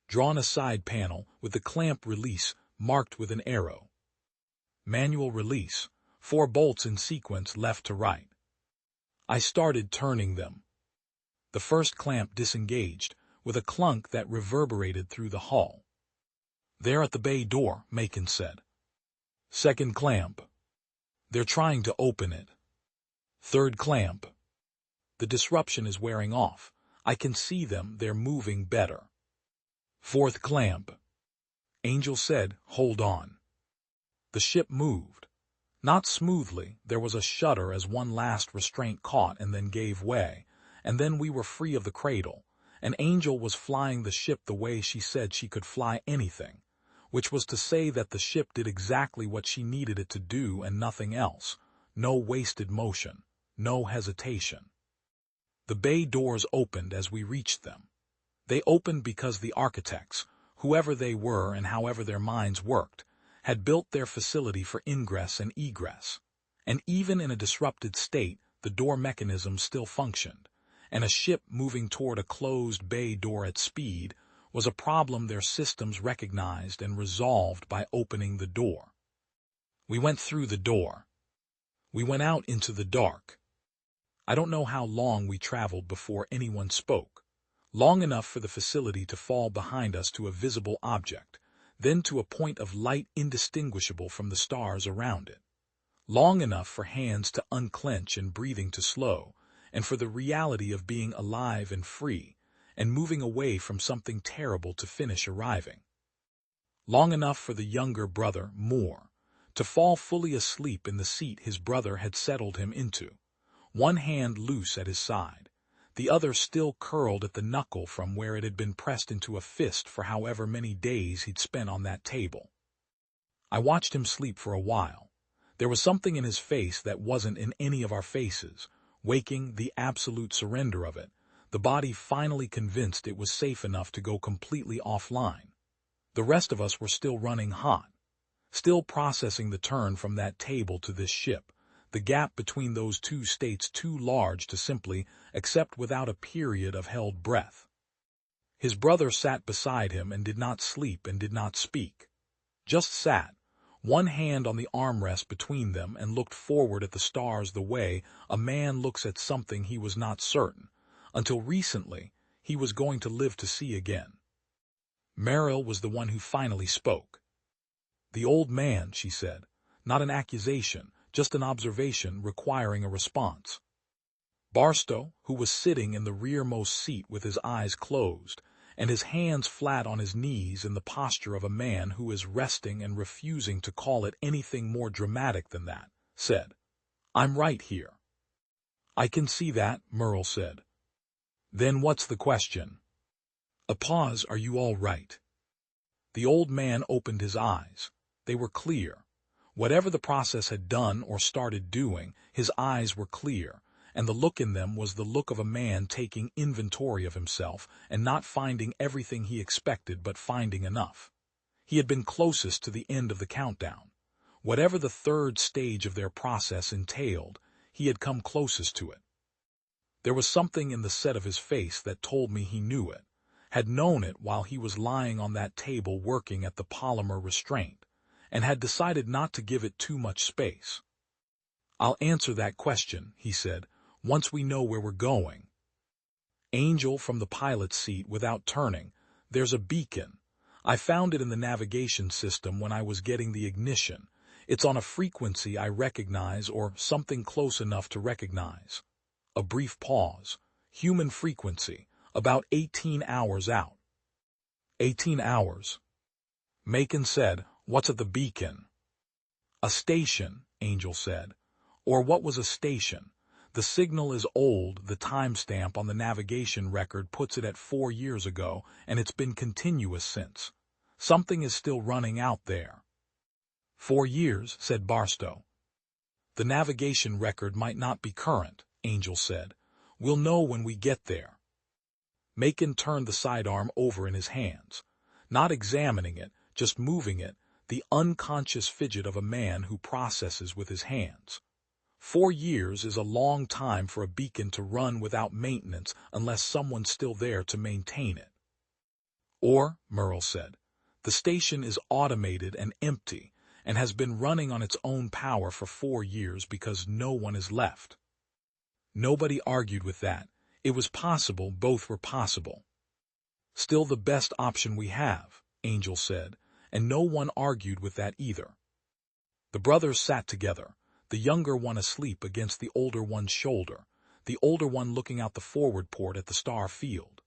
drawn a side panel with the clamp release marked with an arrow. Manual release, 4 bolts in sequence left to right. I started turning them. The first clamp disengaged, with a clunk that reverberated through the hull. They're at the bay door, Macon said. Second clamp. They're trying to open it. Third clamp. The disruption is wearing off. I can see them, they're moving better. Fourth clamp. Angel said, hold on. The ship moved. Not smoothly, there was a shudder as one last restraint caught and then gave way, and then we were free of the cradle, and Angel was flying the ship the way she said she could fly anything, which was to say that the ship did exactly what she needed it to do and nothing else. No wasted motion, no hesitation. The bay doors opened as we reached them. They opened because the architects, whoever they were and however their minds worked, had built their facility for ingress and egress. And even in a disrupted state, the door mechanism still functioned, and a ship moving toward a closed bay door at speed was a problem their systems recognized and resolved by opening the door. We went through the door. We went out into the dark. I don't know how long we traveled before anyone spoke. Long enough for the facility to fall behind us to a visible object, then to a point of light indistinguishable from the stars around it. Long enough for hands to unclench and breathing to slow, and for the reality of being alive and free, and moving away from something terrible to finish arriving. Long enough for the younger brother, Moore, to fall fully asleep in the seat his brother had settled him into, one hand loose at his side, the other still curled at the knuckle from where it had been pressed into a fist for however many days he'd spent on that table. I watched him sleep for a while. There was something in his face that wasn't in any of our faces, waking, the absolute surrender of it, the body finally convinced it was safe enough to go completely offline. The rest of us were still running hot, still processing the turn from that table to this ship, the gap between those two states too large to simply accept without a period of held breath. His brother sat beside him and did not sleep and did not speak. Just sat, one hand on the armrest between them, and looked forward at the stars the way a man looks at something he was not certain, until recently, he was going to live to see again. Meryl was the one who finally spoke. The old man, she said, not an accusation, just an observation requiring a response. Barstow, who was sitting in the rearmost seat with his eyes closed, and his hands flat on his knees in the posture of a man who is resting and refusing to call it anything more dramatic than that, said, I'm right here. I can see that, Merle said. Then what's the question? A pause. Are you all right? The old man opened his eyes. They were clear. Whatever the process had done or started doing, his eyes were clear, and the look in them was the look of a man taking inventory of himself and not finding everything he expected but finding enough. He had been closest to the end of the countdown. Whatever the third stage of their process entailed, he had come closest to it. There was something in the set of his face that told me he knew it, had known it while he was lying on that table working at the polymer restraint, and had decided not to give it too much space. I'll answer that question, he said, once we know where we're going. Angel from the pilot's seat without turning, there's a beacon. I found it in the navigation system when I was getting the ignition. It's on a frequency I recognize or something close enough to recognize. A brief pause. Human frequency, about 18 hours out. 18 hours. Macon said, what's at the beacon? A station, Angel said. Or what was a station? The signal is old, the timestamp on the navigation record puts it at 4 years ago, and it's been continuous since. Something is still running out there. 4 years, said Barstow. The navigation record might not be current, Angel said. We'll know when we get there. Macon turned the sidearm over in his hands, not examining it, just moving it, the unconscious fidget of a man who processes with his hands. 4 years is a long time for a beacon to run without maintenance unless someone's still there to maintain it. Or, Merle said, the station is automated and empty and has been running on its own power for 4 years because no one is left. Nobody argued with that. It was possible, both were possible. Still the best option we have, Angel said, and no one argued with that either. The brothers sat together, the younger one asleep against the older one's shoulder, the older one looking out the forward port at the star field.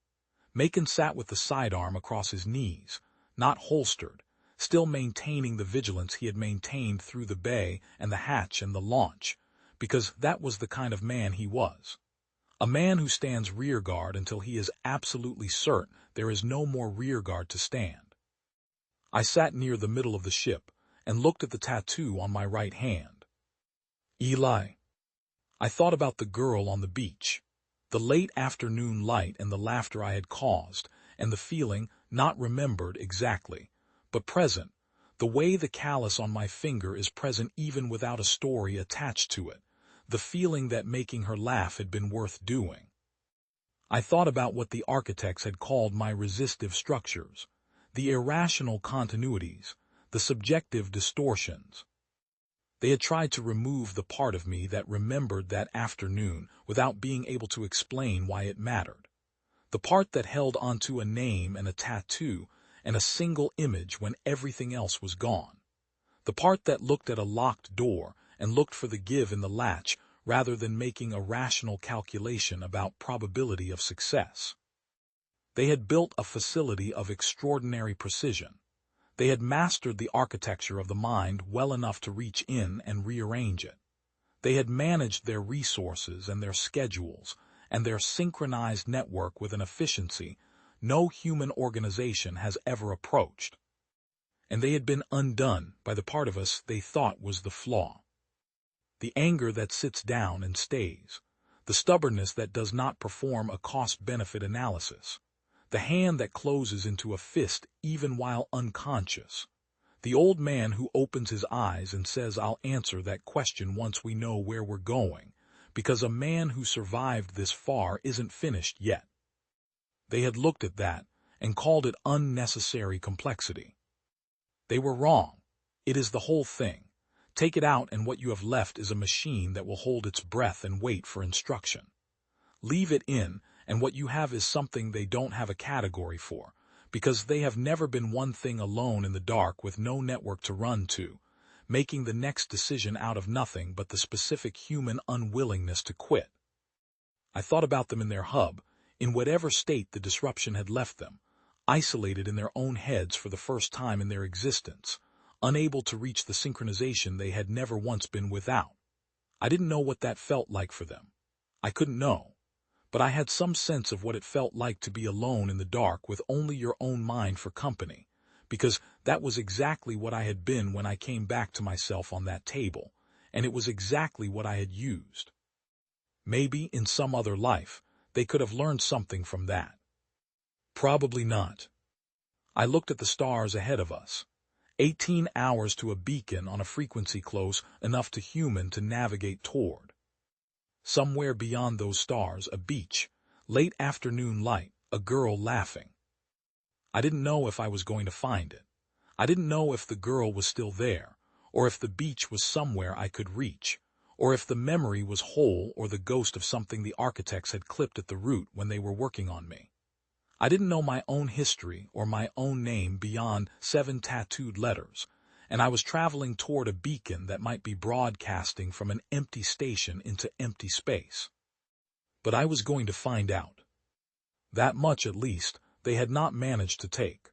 Macon sat with the sidearm across his knees, not holstered, still maintaining the vigilance he had maintained through the bay and the hatch and the launch, because that was the kind of man he was. A man who stands rearguard until he is absolutely certain there is no more rearguard to stand. I sat near the middle of the ship and looked at the tattoo on my right hand. Eli. I thought about the girl on the beach, the late afternoon light and the laughter I had caused, and the feeling, not remembered exactly, but present, the way the callus on my finger is present even without a story attached to it, the feeling that making her laugh had been worth doing. I thought about what the architects had called my resistive structures, the irrational continuities, the subjective distortions. They had tried to remove the part of me that remembered that afternoon without being able to explain why it mattered, the part that held onto a name and a tattoo and a single image when everything else was gone, the part that looked at a locked door and looked for the give in the latch rather than making a rational calculation about probability of success. They had built a facility of extraordinary precision. They had mastered the architecture of the mind well enough to reach in and rearrange it. They had managed their resources and their schedules and their synchronized network with an efficiency no human organization has ever approached. And they had been undone by the part of us they thought was the flaw. The anger that sits down and stays, the stubbornness that does not perform a cost-benefit analysis, the hand that closes into a fist even while unconscious, the old man who opens his eyes and says, "I'll answer that question once we know where we're going," because a man who survived this far isn't finished yet. They had looked at that and called it unnecessary complexity. They were wrong. It is the whole thing. Take it out and what you have left is a machine that will hold its breath and wait for instruction. Leave it in and what you have is something they don't have a category for, because they have never been one thing alone in the dark with no network to run to, making the next decision out of nothing but the specific human unwillingness to quit. I thought about them in their hub, in whatever state the disruption had left them, isolated in their own heads for the first time in their existence, unable to reach the synchronization they had never once been without. I didn't know what that felt like for them. I couldn't know. But I had some sense of what it felt like to be alone in the dark with only your own mind for company, because that was exactly what I had been when I came back to myself on that table, and it was exactly what I had used. Maybe in some other life, they could have learned something from that. Probably not. I looked at the stars ahead of us. 18 hours to a beacon on a frequency close enough to human to navigate toward. Somewhere beyond those stars, a beach, late afternoon light, a girl laughing. I didn't know if I was going to find it. I didn't know if the girl was still there, or if the beach was somewhere I could reach, or if the memory was whole or the ghost of something the architects had clipped at the root when they were working on me. I didn't know my own history or my own name beyond 7 tattooed letters, and I was traveling toward a beacon that might be broadcasting from an empty station into empty space. But I was going to find out. That much, at least, they had not managed to take.